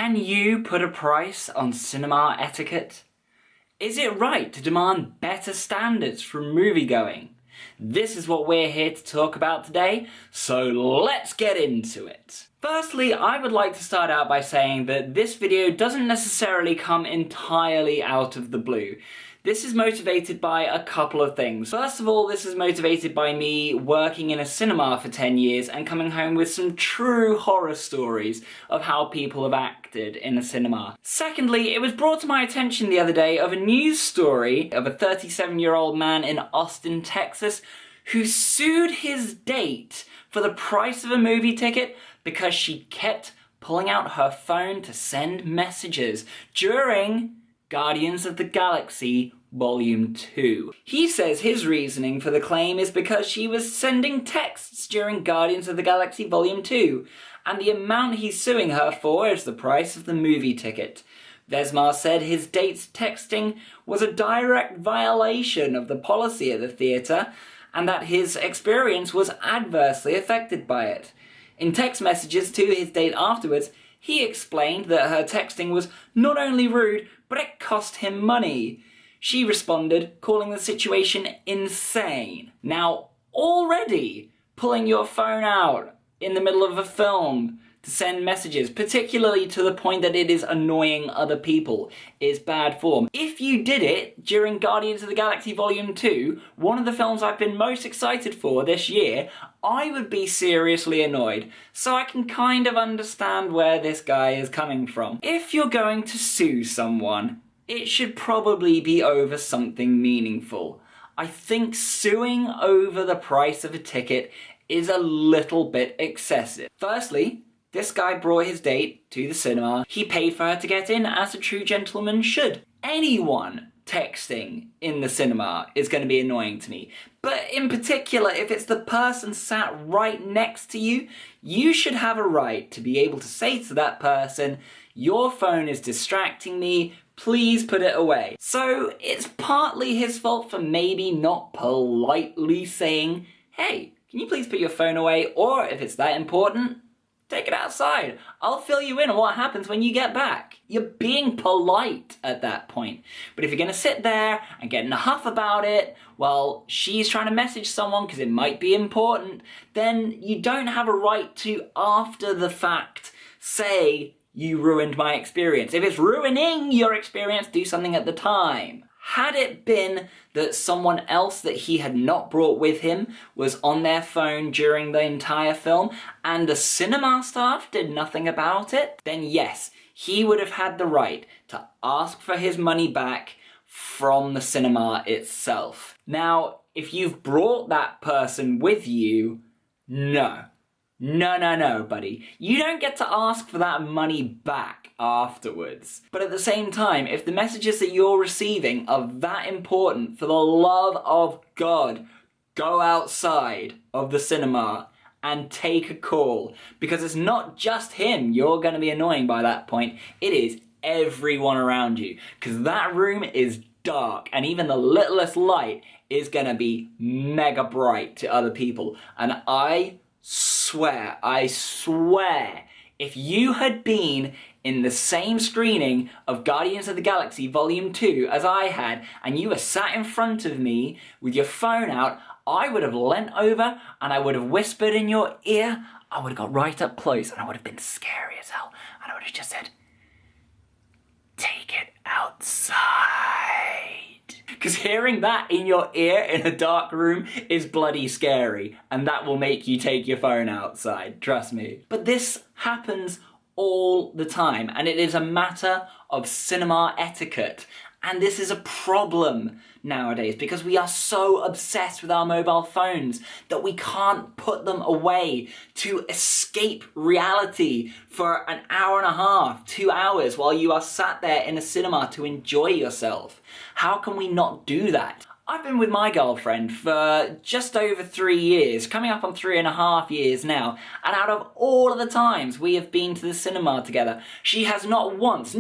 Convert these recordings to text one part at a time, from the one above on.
Can you put a price on cinema etiquette? Is it right to demand better standards from moviegoing? This is what we're here to talk about today, so let's get into it. Firstly, I would like to start out by saying that this video doesn't necessarily come entirely out of the blue. This is motivated by a couple of things. First of all, this is motivated by me working in a cinema for 10 years and coming home with some true horror stories of how people have acted in a cinema. Secondly, it was brought to my attention the other day of a news story of a 37-year-old man in Austin, Texas, who sued his date for the price of a movie ticket because she kept pulling out her phone to send messages during Guardians of the Galaxy Vol.2. He says his reasoning for the claim is because she was sending texts during Guardians of the Galaxy Vol.2, and the amount he's suing her for is the price of the movie ticket. Vesmar said his date's texting was a direct violation of the policy at the theatre, and that his experience was adversely affected by it. In text messages to his date afterwards, he explained that her texting was not only rude, but it cost him money. She responded, calling the situation insane. Now, already pulling your phone out in the middle of a film to send messages, particularly to the point that it is annoying other people, is bad form. If you did it during Guardians of the Galaxy Volume 2, one of the films I've been most excited for this year, I would be seriously annoyed. So I can kind of understand where this guy is coming from. If you're going to sue someone, it should probably be over something meaningful. I think suing over the price of a ticket is a little bit excessive. Firstly, this guy brought his date to the cinema. He paid for her to get in, as a true gentleman should. Anyone texting in the cinema is going to be annoying to me. But in particular, if it's the person sat right next to you, you should have a right to be able to say to that person, "Your phone is distracting me, please put it away." So it's partly his fault for maybe not politely saying, "Hey, can you please put your phone away?" Or if it's that important, take it outside. I'll fill you in on what happens when you get back. You're being polite at that point. But if you're gonna sit there and get in a huff about it while she's trying to message someone because it might be important, then you don't have a right to, after the fact, say, "You ruined my experience." If it's ruining your experience, do something at the time. Had it been that someone else that he had not brought with him was on their phone during the entire film and the cinema staff did nothing about it, then yes, he would have had the right to ask for his money back from the cinema itself. Now, if you've brought that person with you, no, buddy. You don't get to ask for that money back afterwards. But at the same time, if the messages that you're receiving are that important, for the love of God, go outside of the cinema and take a call. Because it's not just him you're going to be annoying by that point. It is everyone around you. Because that room is dark, and even the littlest light is going to be mega bright to other people. And I swear, if you had been in the same screening of Guardians of the Galaxy Volume 2 as I had, and you were sat in front of me with your phone out, I would have leant over and I would have whispered in your ear. I would have got right up close and I would have been scary as hell. And I would have just said, "Take it outside." Because hearing that in your ear in a dark room is bloody scary, and that will make you take your phone outside, trust me. But this happens all the time, and it is a matter of cinema etiquette. And this is a problem nowadays because we are so obsessed with our mobile phones that we can't put them away to escape reality for an hour and a half, 2 hours, while you are sat there in a cinema to enjoy yourself. How can we not do that? I've been with my girlfriend for just over 3 years, coming up on 3.5 years now, and out of all of the times we have been to the cinema together, she has not once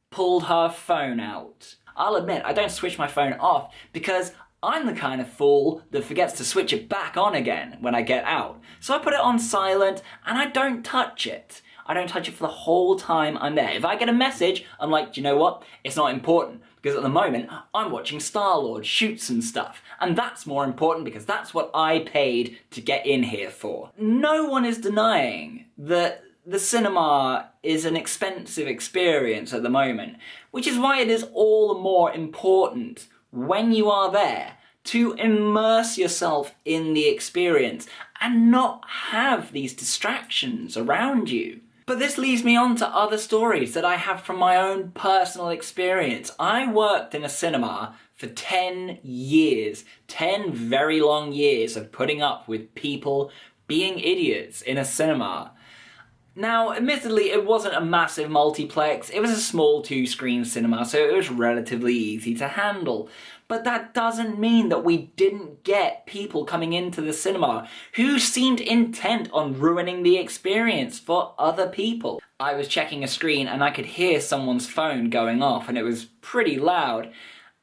pulled her phone out. I'll admit, I don't switch my phone off because I'm the kind of fool that forgets to switch it back on again when I get out. So I put it on silent and I don't touch it. I don't touch it for the whole time I'm there. If I get a message, I'm like, do you know what? It's not important, because at the moment, I'm watching Star-Lord shoot some stuff. And that's more important because that's what I paid to get in here for. No one is denying that the cinema is an expensive experience at the moment, which is why it is all the more important when you are there to immerse yourself in the experience and not have these distractions around you. But this leads me on to other stories that I have from my own personal experience. I worked in a cinema for 10 years, 10 very long years of putting up with people being idiots in a cinema. Now, admittedly, it wasn't a massive multiplex, it was a small 2-screen cinema, so it was relatively easy to handle. But that doesn't mean that we didn't get people coming into the cinema who seemed intent on ruining the experience for other people. I was checking a screen and I could hear someone's phone going off, and it was pretty loud.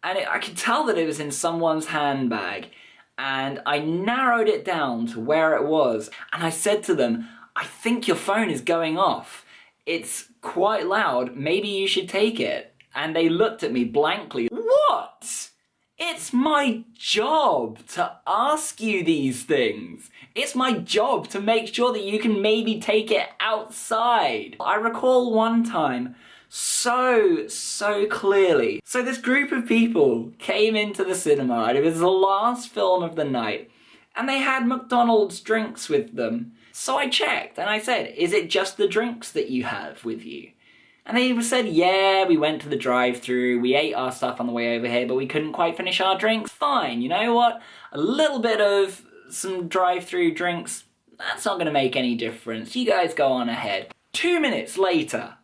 And I could tell that it was in someone's handbag. And I narrowed it down to where it was, and I said to them, I think your phone is going off. It's quite loud, maybe you should take it. And they looked at me blankly. What? It's my job to ask you these things. It's my job to make sure that you can maybe take it outside. I recall one time so clearly. So this group of people came into the cinema, and it was the last film of the night, and they had McDonald's drinks with them. So I checked and I said, is it just the drinks that you have with you? And they said, yeah, we went to the drive-thru, we ate our stuff on the way over here, but we couldn't quite finish our drinks. Fine, you know what? A little bit of some drive-thru drinks, that's not gonna make any difference. You guys go on ahead. 2 minutes later,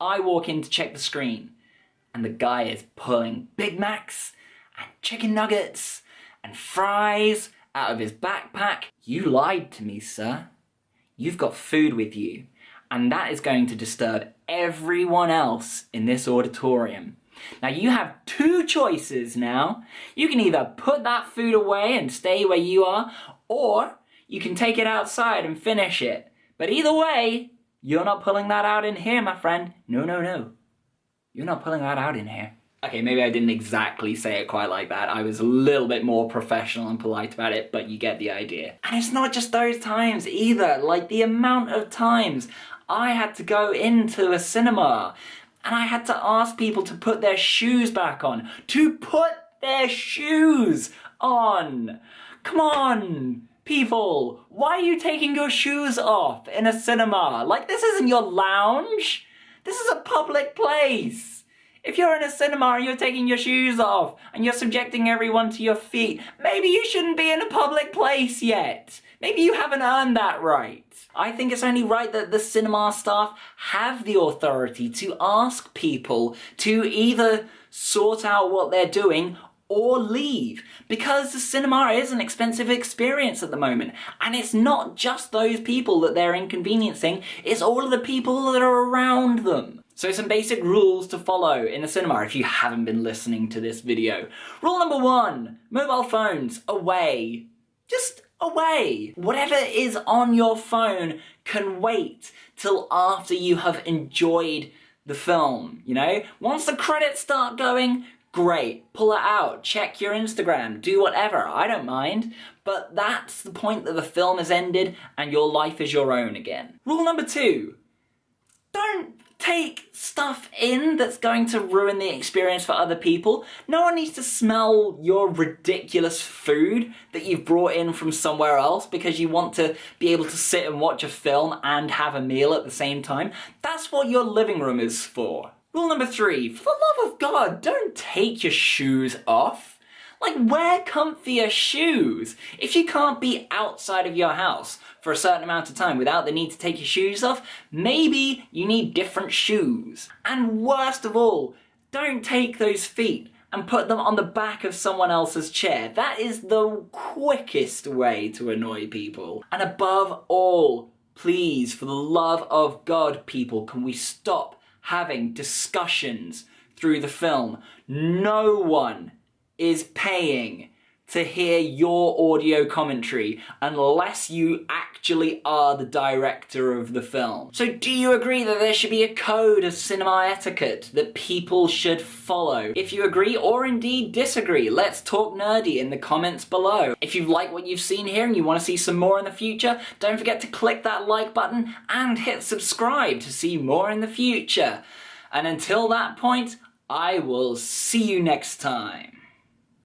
I walk in to check the screen, and the guy is pulling Big Macs and chicken nuggets and fries out of his backpack. You lied to me, sir. You've got food with you, and that is going to disturb everyone else in this auditorium. Now you have 2 choices now. You can either put that food away and stay where you are, or you can take it outside and finish it. But either way, you're not pulling that out in here, my friend. No. You're not pulling that out in here. Okay, maybe I didn't exactly say it quite like that. I was a little bit more professional and polite about it, but you get the idea. And it's not just those times either. Like, the amount of times I had to go into a cinema and I had to ask people to put their shoes back on. To put their shoes on! Come on, people! Why are you taking your shoes off in a cinema? Like, this isn't your lounge. This is a public place. If you're in a cinema and you're taking your shoes off and you're subjecting everyone to your feet, maybe you shouldn't be in a public place yet. Maybe you haven't earned that right. I think it's only right that the cinema staff have the authority to ask people to either sort out what they're doing or leave, because the cinema is an expensive experience at the moment, and it's not just those people that they're inconveniencing, it's all of the people that are around them. So some basic rules to follow in a cinema if you haven't been listening to this video. Rule number 1, mobile phones away. Just away. Whatever is on your phone can wait till after you have enjoyed the film, you know? Once the credits start going, great, pull it out, check your Instagram, do whatever, I don't mind. But that's the point that the film has ended and your life is your own again. Rule number 2, don't take stuff in that's going to ruin the experience for other people. No one needs to smell your ridiculous food that you've brought in from somewhere else because you want to be able to sit and watch a film and have a meal at the same time. That's what your living room is for. Rule number 3, for the love of God, don't take your shoes off. Like, wear comfier shoes. If you can't be outside of your house for a certain amount of time without the need to take your shoes off, maybe you need different shoes. And worst of all, don't take those feet and put them on the back of someone else's chair. That is the quickest way to annoy people. And above all, please, for the love of God, people, can we stop having discussions through the film? No one is paying to hear your audio commentary unless you actually are the director of the film. So do you agree that there should be a code of cinema etiquette that people should follow? If you agree or indeed disagree, let's talk nerdy in the comments below. If you like what you've seen here and you want to see some more in the future, don't forget to click that like button and hit subscribe to see more in the future. And until that point, I will see you next time.